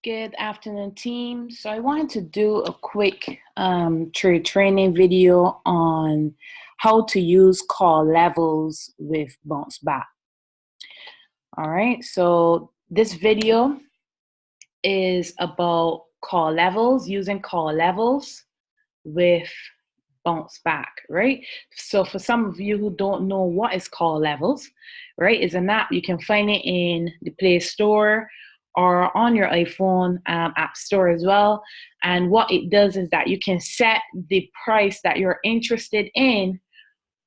Good afternoon, team. So I wanted to do a quick trade training video on how to use call levels with Bounceback. All right, so this video is about call levels, using call levels with Bounceback, right? So for some of you who don't know what is call levels, right, it's an app. You can find it in the Play Store or on your iPhone app store as well. And what it does is that you can set the price that you're interested in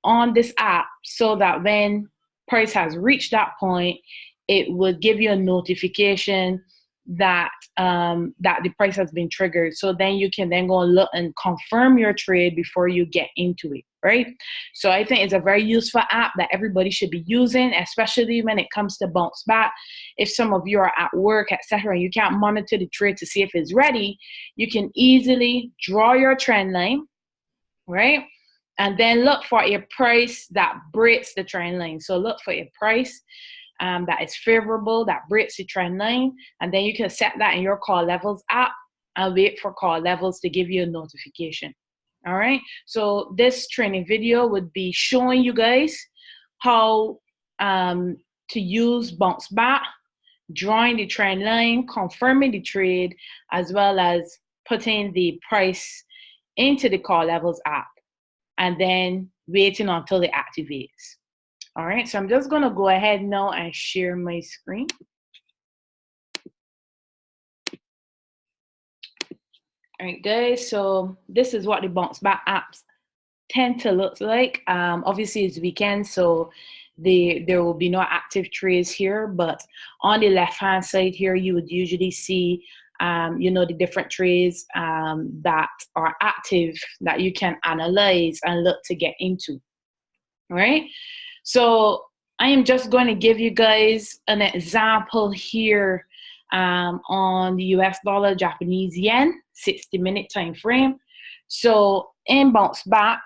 on this app so that when price has reached that point, it would give you a notification that that the price has been triggered. So then you can then go and look and confirm your trade before you get into it, right? So I think it's a very useful app that everybody should be using, especially when it comes to Bounceback. If some of you are at work, etc., you can't monitor the trade to see if it's ready, you can easily draw your trend line, right? And then look for a price that breaks the trend line. So look for a price that is favorable, that breaks the trend line, and then you can set that in your call levels app and wait for call levels to give you a notification. All right, so this training video would be showing you guys how to use Bounceback, drawing the trend line, confirming the trade, as well as putting the price into the call levels app and then waiting until it activates. All right, so I'm just going to go ahead now and share my screen. All right, guys, so this is what the Bounceback apps tend to look like. Obviously, it's weekend, so there will be no active trades here, but on the left-hand side here, you would usually see the different trades that are active that you can analyze and look to get into. All right. So I am just going to give you guys an example here on the US dollar, Japanese yen, 60-minute time frame. So in Bounceback,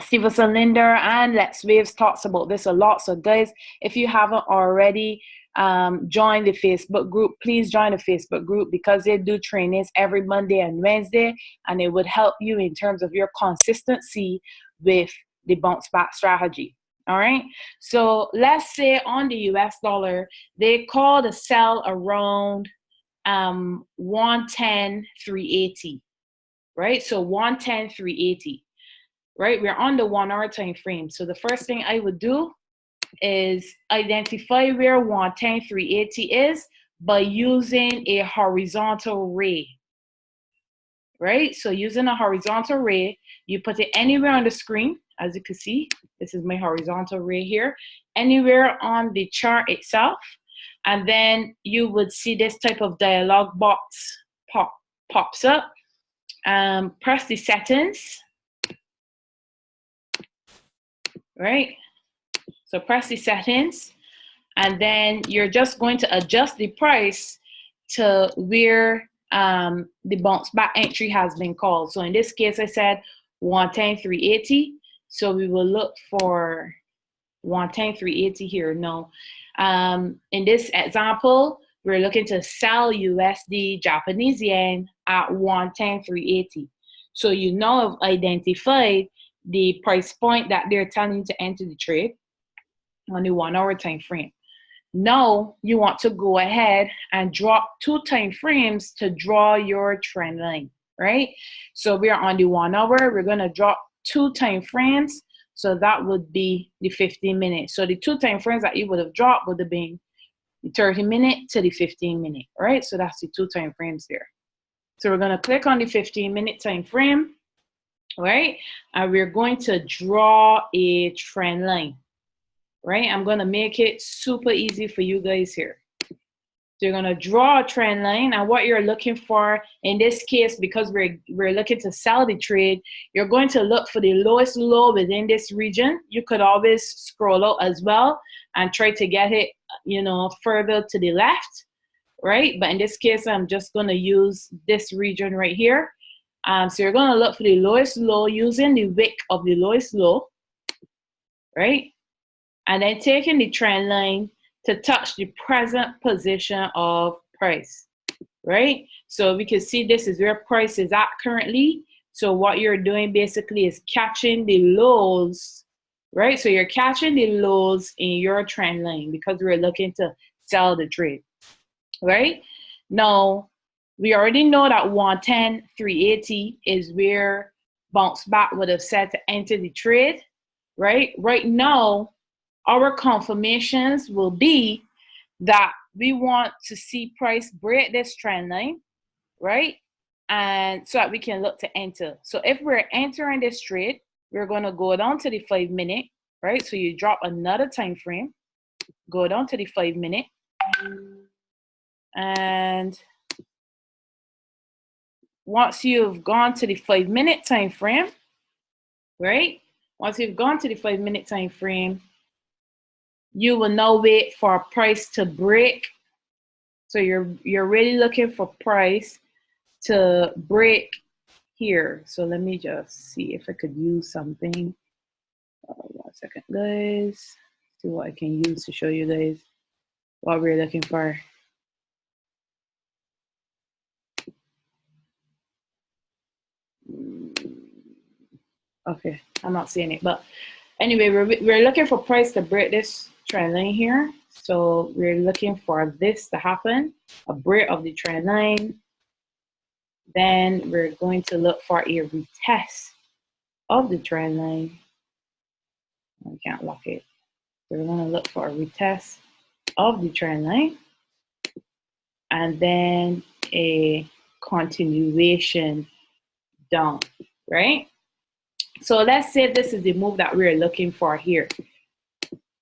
Stevenson Linder and Let's Waves talks about this a lot. So guys, if you haven't already joined the Facebook group, please join the Facebook group because they do trainings every Monday and Wednesday, and it would help you in terms of your consistency with the Bounceback strategy. All right, so let's say on the US dollar, they call the sell around 110.380, right? So 110.380, right? We're on the 1 hour time frame. So the first thing I would do is identify where 110.380 is by using a horizontal ray, right? So using a horizontal ray, you put it anywhere on the screen. As you can see, this is my horizontal ray here, anywhere on the chart itself. And then you would see this type of dialog box pops up. Press the settings, right? So press the settings, and then you're just going to adjust the price to where the Bounceback entry has been called. So in this case, I said 110.380. So we will look for 110.380 here. No, in this example, we're looking to sell USD Japanese yen at 110.380. So you now have identified the price point that they're telling you to enter the trade on the 1 hour time frame. Now you want to go ahead and drop 2 time frames to draw your trend line, right? So we are on the 1 hour. We're going to drop 2 time frames. So that would be the 15 minutes. So the 2 time frames that you would have dropped would have been the 30-minute to the 15-minute, right? So that's the 2 time frames there. So we're going to click on the 15-minute time frame, right? And we're going to draw a trend line, right? I'm going to make it super easy for you guys here. So you're going to draw a trend line, and what you're looking for in this case, because we're looking to sell the trade, you're going to look for the lowest low within this region. You could always scroll out as well and try to get it, further to the left, right? But in this case, I'm just going to use this region right here. So you're going to look for the lowest low using the wick of the lowest low, right? And then taking the trend line to touch the present position of price, right? So we can see this is where price is at currently. So what you're doing basically is catching the lows, right? So you're catching the lows in your trend line because we're looking to sell the trade, right? Now, we already know that 110, 380 is where Bounceback would have said to enter the trade, right? Right now, our confirmations will be that we want to see price break this trend line, right? And so that we can look to enter. So if we're entering this trade, we're going to go down to the 5-minute, right? So you drop another time frame, go down to the 5-minute, and once you've gone to the 5-minute time frame, right? Once you've gone to the 5-minute time frame, you will now wait for price to break. So you're really looking for price to break here. So let me just see if I could use something. 1 second, guys. See what I can use to show you guys what we're looking for. Okay, I'm not seeing it, but anyway, we're looking for price to break this trend line here. So we're looking for this to happen, a break of the trend line. Then we're going to look for a retest of the trend line. I can't lock it. We're going to look for a retest of the trend line, and then a continuation down, right? So let's say this is the move that we're looking for here.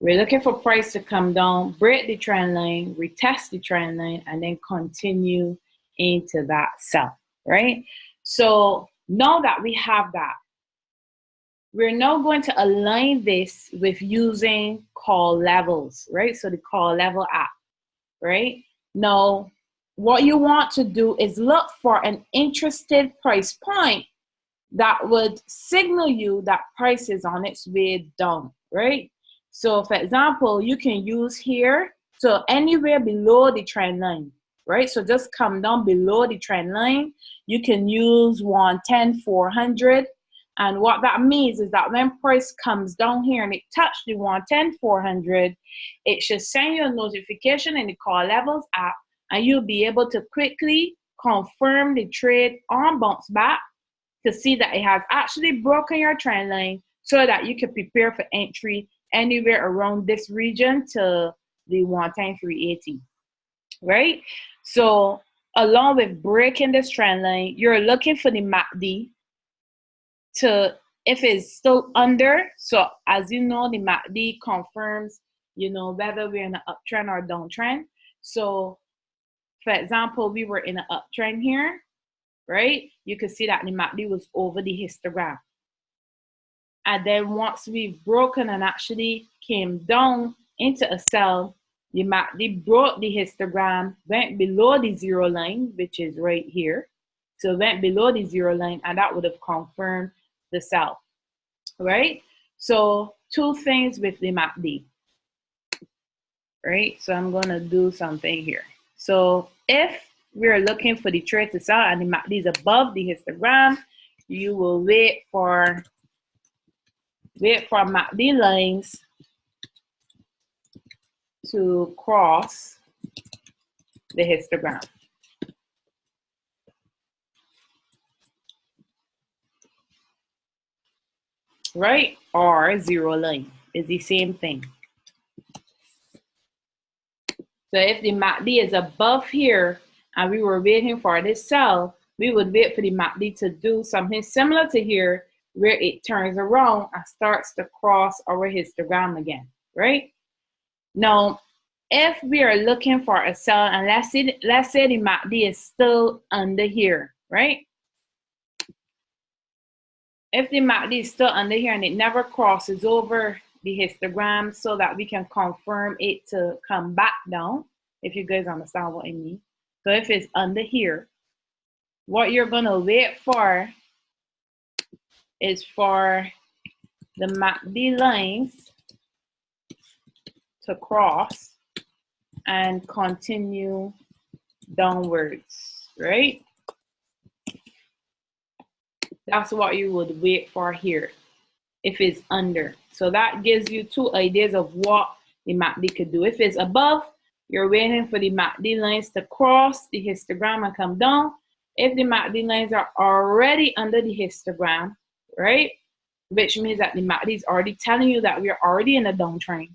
We're looking for price to come down, break the trend line, retest the trend line, and then continue into that sell, right? So now that we have that, we're now going to align this with using call levels, right? So the call level app, right? Now, what you want to do is look for an interested price point that would signal you that price is on its way down, right? So for example, you can use here, so anywhere below the trend line, right? So just come down below the trend line. You can use 110, 400. And what that means is that when price comes down here and it touches the 110, 400, it should send you a notification in the call levels app, and you'll be able to quickly confirm the trade on Bounceback to see that it has actually broken your trend line so that you can prepare for entry anywhere around this region to the 110, 380, right? So along with breaking this trend line, you're looking for the MACD to, if it's still under, so as you know, the MACD confirms, whether we're in an uptrend or downtrend. So for example, we were in an uptrend here, right? You can see that the MACD was over the histogram. And then once we've broken and actually came down into a sell, the MACD broke the histogram, went below the zero line, which is right here. So went below the zero line, and that would have confirmed the sell, right? So two things with the MACD, right? So I'm going to do something here. So if we're looking for the trade to sell and the MACD is above the histogram, you will wait for MACD lines to cross the histogram, right? Or zero line is the same thing. So if the MACD is above here and we were waiting for this sell, we would wait for the MACD to do something similar to here, where it turns around and starts to cross our histogram again, right? Now, if we are looking for a sell, and let's say the MACD is still under here, right? If the MACD is still under here and it never crosses over the histogram so that we can confirm it to come back down, if you guys understand what I mean. So if it's under here, what you're going to wait for is for the MACD lines to cross and continue downwards, right? That's what you would wait for here if it's under. So that gives you two ideas of what the MACD could do. If it's above, you're waiting for the MACD lines to cross the histogram and come down. If the MACD lines are already under the histogram, right, which means that the MACD is already telling you that we're already in a downtrend,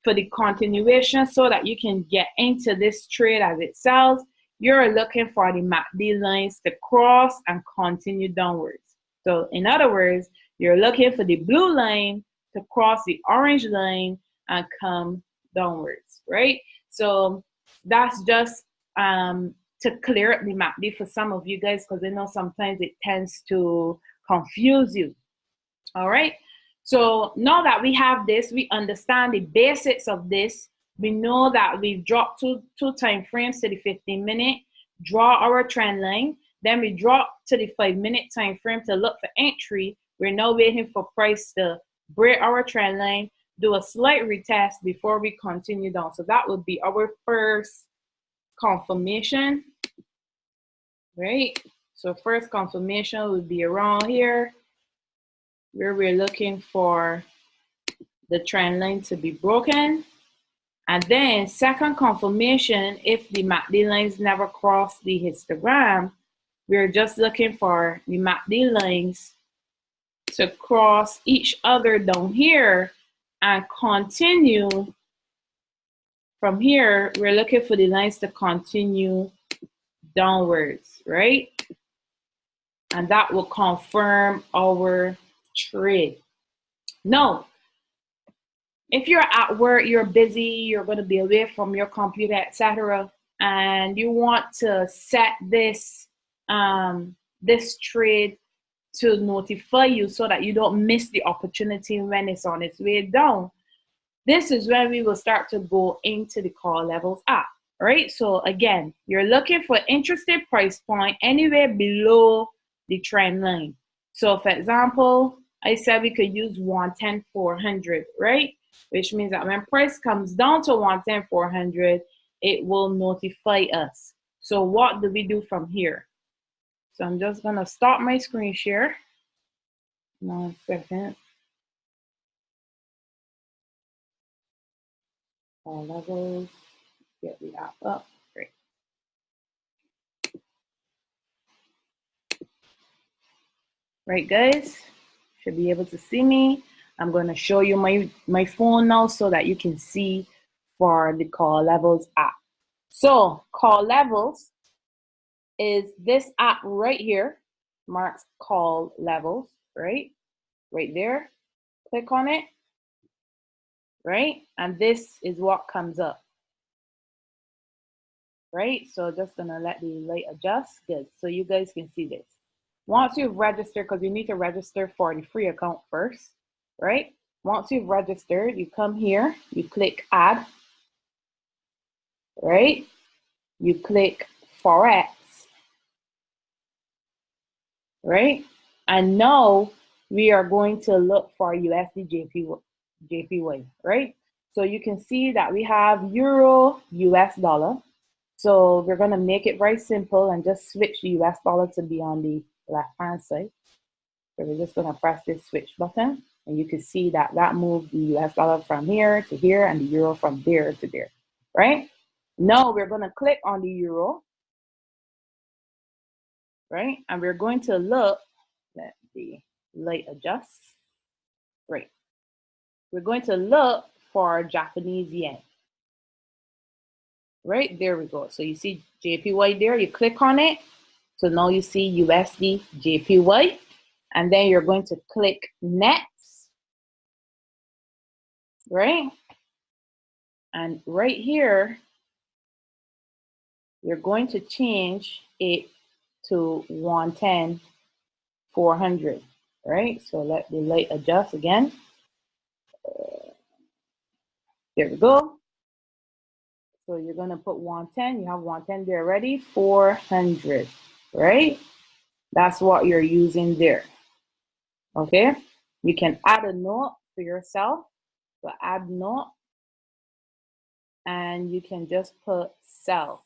for the continuation so that you can get into this trade as it sells, you're looking for the MACD lines to cross and continue downwards. So in other words, you're looking for the blue line to cross the orange line and come downwards, right? So that's just to clear up the MACD for some of you guys, because I know sometimes it tends to confuse you. All right. So now that we have this, we understand the basics of this. We know that we've dropped two time frames to the 15-minute, draw our trend line. Then we drop to the 5-minute time frame to look for entry. We're now waiting for price to break our trend line, do a slight retest before we continue down. So that would be our first confirmation, right? So first confirmation would be around here, where we're looking for the trend line to be broken. And then second confirmation, if the MACD lines never cross the histogram, we're just looking for the MACD lines to cross each other down here and continue from here. We're looking for the lines to continue downwards, right? And that will confirm our trade. Now, if you're at work, you're busy, you're going to be away from your computer, etc., and you want to set this this trade to notify you so that you don't miss the opportunity when it's on its way down, this is when we will start to go into the call levels app. Right? So again, you're looking for interested price point anywhere below the trend line. So for example, I said we could use 110,400, right? Which means that when price comes down to 110,400, it will notify us. So what do we do from here? So I'm just gonna stop my screen share. 1 second. All levels, get the app up. Great. Right, guys, should be able to see me. I'm going to show you my phone now so that you can see for the call levels app. So call levels is this app right here, marks call levels, right there. Click on it, right? And this is what comes up, right? So just gonna let the light adjust. Good, so you guys can see this. Once you've registered, because you need to register for the free account first, right? Once you've registered, you come here, you click add, right? You click Forex, right? And now we are going to look for USD JPY, right? So you can see that we have Euro, US dollar. So we're going to make it very simple and just switch the US dollar to be on the left-hand side. So we're just going to press this switch button, and you can see that that moved the US dollar from here to here and the euro from there to there, right? Now we're going to click on the euro, right? And we're going to look, let the light adjust, right? We're going to look for Japanese yen, right? There we go. So you see JPY there, you click on it. So now you see USD JPY, and then you're going to click next, right? And right here, you're going to change it to 110,400, right? So let the light adjust again. There we go. So you're going to put 110. You have 110 there already, 400, right? That's what you're using there. Okay? You can add a note for yourself. So add note. and you can just put sell,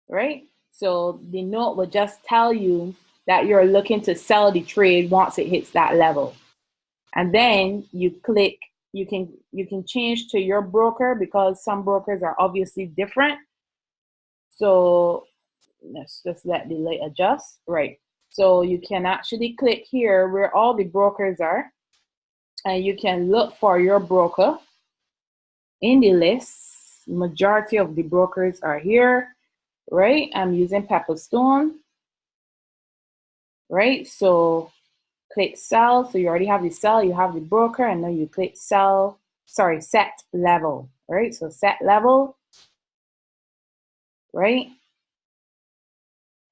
right? So the note will just tell you that you're looking to sell the trade once it hits that level. And then you click, you can change to your broker because some brokers are obviously different. So let's just let the light adjust, right? So you can actually click here where all the brokers are, and you can look for your broker in the list. Majority of the brokers are here, right? I'm using Pepperstone, right? So click sell. So you already have the sell, you have the broker, and then you click sell, sorry, set level, right? So set level, right?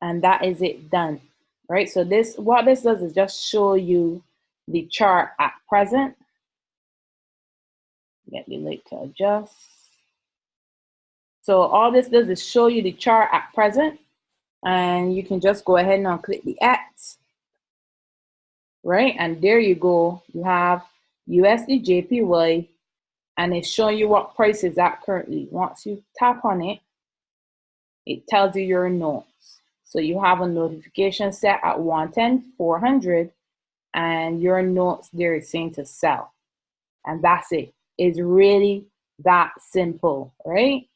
And that is it done, right? So this, what this does is just show you the chart at present. Get the light to adjust. So all this does is show you the chart at present, and you can just go ahead and now click the X, right? And there you go. You have USD JPY, and it's showing you what price is at currently. Once you tap on it, it tells you your notes. So you have a notification set at 110,400, and your notes there is saying to sell. And that's it. It's really that simple, right?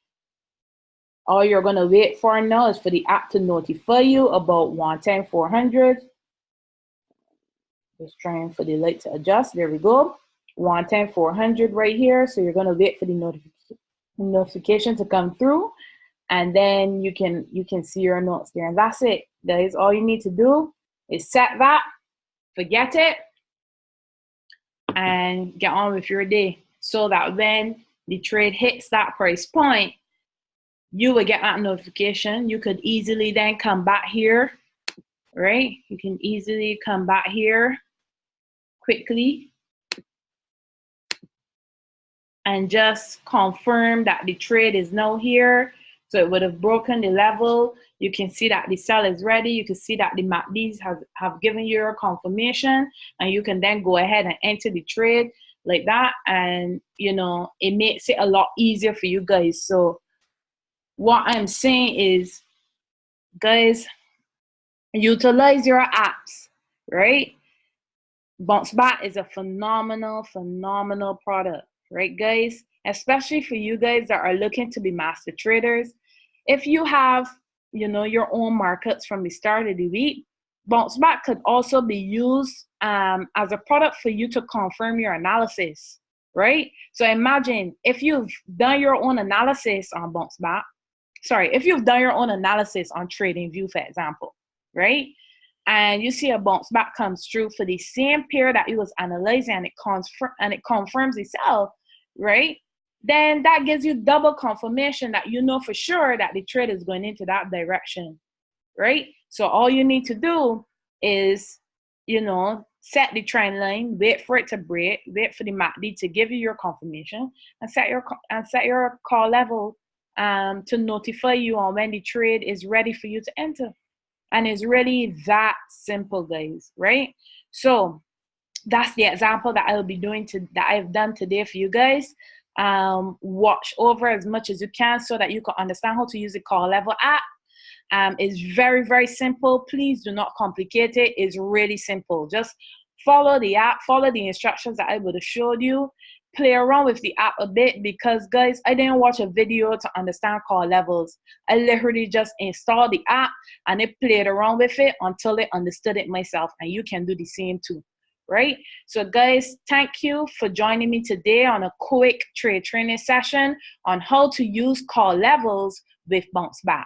All you're going to wait for now is for the app to notify you about 110,400. Just trying for the light to adjust. There we go. 110,400 right here. So you're going to wait for the notification to come through, and then you can see your notes there. And that's it, guys. All you need to do is set that, forget it, and get on with your day, so that when the trade hits that price point, you will get that notification. You could easily then come back here, right? You can easily come back here quickly and just confirm that the trade is now here. So it would have broken the level. You can see that the sell is ready. You can see that the MACDs have given you your confirmation, and you can then go ahead and enter the trade like that. And you know, it makes it a lot easier for you guys. So what I'm saying is, guys, utilize your apps, right? Bounceback is a phenomenal product, right, guys? Especially for you guys that are looking to be master traders. If you have, you know, your own markets from the start of the week, Bounceback could also be used as a product for you to confirm your analysis, right? So imagine if you've done your own analysis on Bounceback, if you've done your own analysis on TradingView, for example, right? And you see a bounce back comes through for the same pair that you was analyzing, and it confirms itself, right? Then that gives you double confirmation that you know for sure that the trade is going into that direction, right? So all you need to do is, you know, set the trend line, wait for it to break, wait for the MACD to give you your confirmation, and set your call level to notify you on when the trade is ready for you to enter. And it's really that simple, guys, right? So that's the example that I'll be doing that I've done today for you guys. Watch over as much as you can so that you can understand how to use the call level app. It's very, very simple. Please do not complicate it. It's really simple. Just follow the app, follow the instructions that I would have showed you. Play around with the app a bit, because guys, I didn't watch a video to understand call levels. I literally just installed the app and I played around with it until I understood it myself, and you can do the same too, right? So guys, thank you for joining me today on a quick trade training session on how to use call levels with Bounceback.